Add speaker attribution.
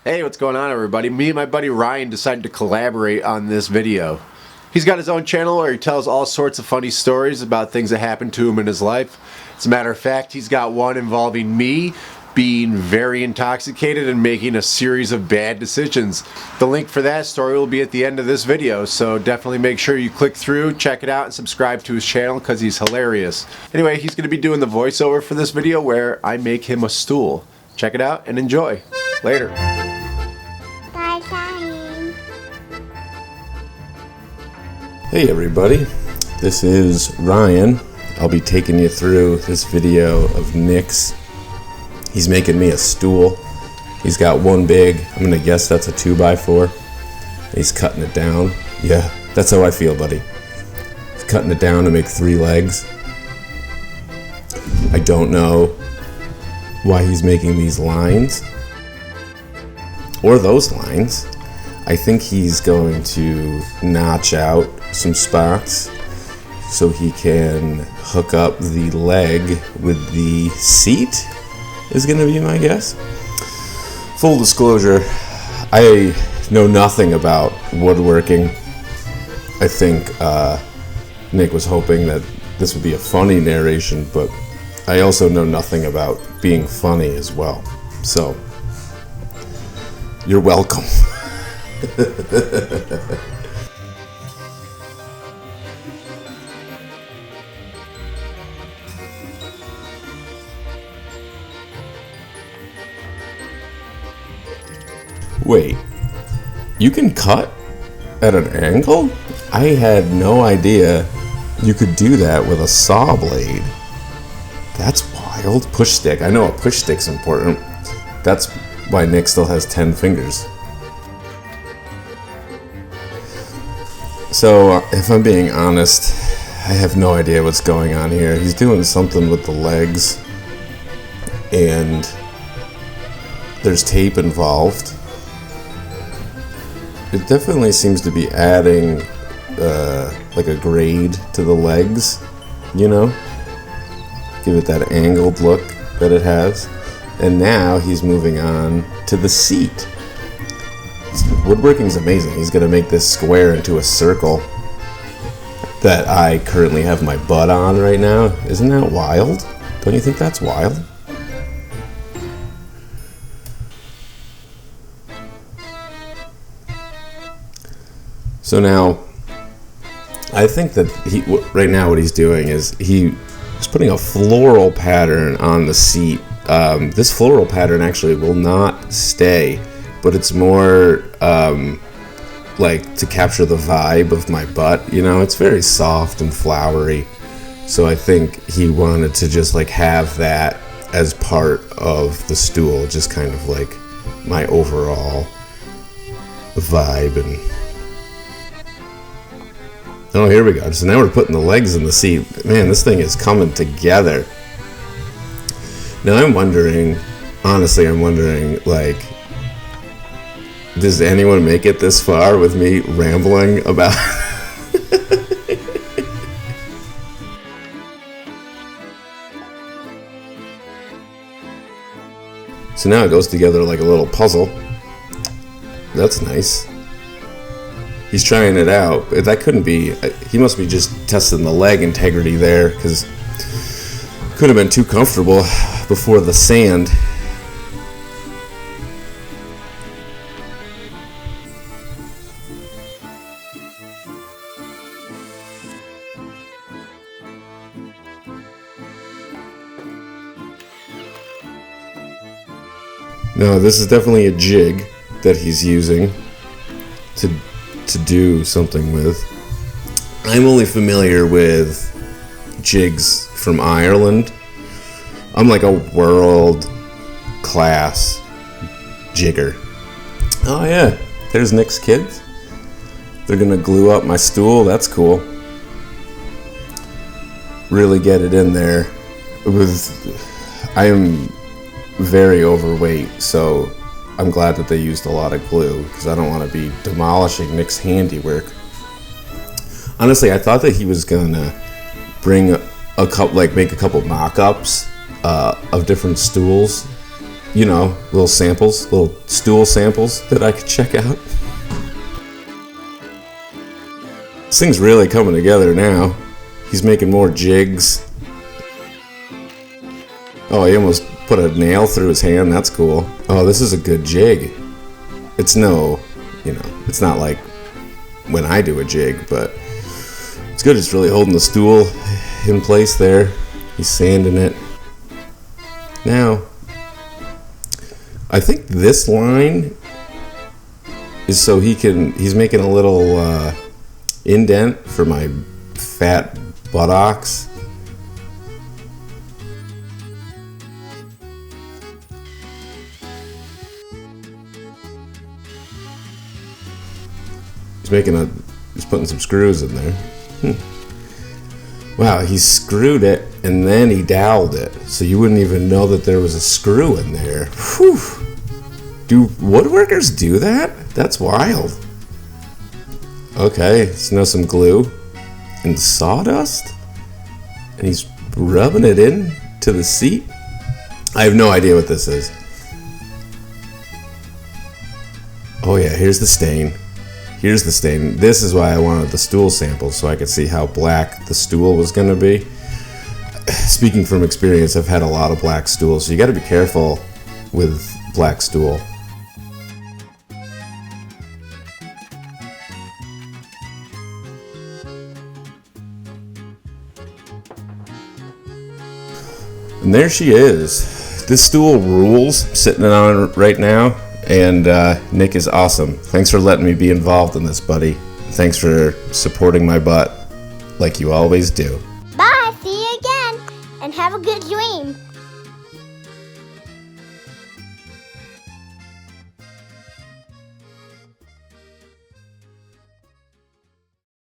Speaker 1: Hey, what's going on, everybody? Me and my buddy Ryan decided to collaborate on this video. He's got his own channel where he tells all sorts of funny stories about things that happened to him in his life. As a matter of fact, he's got one involving me being very intoxicated and making a series of bad decisions. The link for that story will be at the end of this video, so definitely make sure you click through, check it out, and subscribe to his channel because he's hilarious. Anyway, he's going to be doing the voiceover for this video where I make him a stool. Check it out and enjoy. Later.
Speaker 2: Hey everybody, this is Ryan. I'll be taking you through this video of Nick's. He's making me a stool. He's got one big, I'm gonna guess that's a 2x4. He's cutting it down. Yeah, that's how I feel, buddy. He's cutting it down to make 3 legs. I don't know why he's making these lines or those lines. I think he's going to notch out some spots so he can hook up the leg with the seat, is going to be my guess. Full disclosure, I know nothing about woodworking. I think Nick was hoping that this would be a funny narration, but I also know nothing about being funny as well. So, you're welcome. Wait, you can cut at an angle? I had no idea you could do that with a saw blade. That's wild. Push stick. I know a push stick's important. That's why Nick still has 10 fingers. So, if I'm being honest, I have no idea what's going on here. He's doing something with the legs, and there's tape involved. It definitely seems to be adding like a grade to the legs, you know? Give it that angled look that it has. And now he's moving on to the seat. Woodworking's amazing. He's going to make this square into a circle that I currently have my butt on right now. Isn't that wild? Don't you think that's wild? So now, I think that right now what he's doing is he's putting a floral pattern on the seat. This floral pattern actually will not stay, but it's more like to capture the vibe of my butt. You know, it's very soft and flowery. So I think he wanted to just like have that as part of the stool, just kind of like my overall vibe. And oh, here we go. So now we're putting the legs in the seat. Man, this thing is coming together. Now I'm wondering, honestly, like, does anyone make it this far with me rambling about? So now it goes together like a little puzzle. That's nice. He's trying it out. That couldn't be. He must be just testing the leg integrity there, because could have been too comfortable before the sand. No, this is definitely a jig that he's using to do something with. I'm only familiar with jigs from Ireland. I'm like a world class jigger. Oh yeah, there's Nick's kids. They're gonna glue up my stool. That's cool. Really get it in there. I am very overweight, so I'm glad that they used a lot of glue, because I don't want to be demolishing Nick's handiwork. Honestly, I thought that he was gonna bring a couple, like make a couple mock-ups of different stools you know, little samples, little stool samples that I could check out. This thing's really coming together now. He's making more jigs. Oh, he almost put a nail through his hand. That's cool. Oh, this is a good jig. It's no, you know, it's not like when I do a jig, but it's good. It's really holding the stool in place there. He's sanding it. Now, I think this line is so he's making a little indent for my fat buttocks. He's putting some screws in there. Wow, he screwed it and then he doweled it, so you wouldn't even know that there was a screw in there. Whew. Do woodworkers do that? That's wild. Okay, so now some glue and sawdust, and he's rubbing it in to the seat. I have no idea what this is. Oh yeah, here's the stain. Here's the stain. This is why I wanted the stool samples, so I could see how black the stool was going to be. Speaking from experience, I've had a lot of black stools, so you got to be careful with black stool. And there she is. This stool rules. I'm sitting on it right now. And Nick is awesome. Thanks for letting me be involved in this, buddy. Thanks for supporting my butt like you always do.
Speaker 3: Bye, see you again, and have a good dream.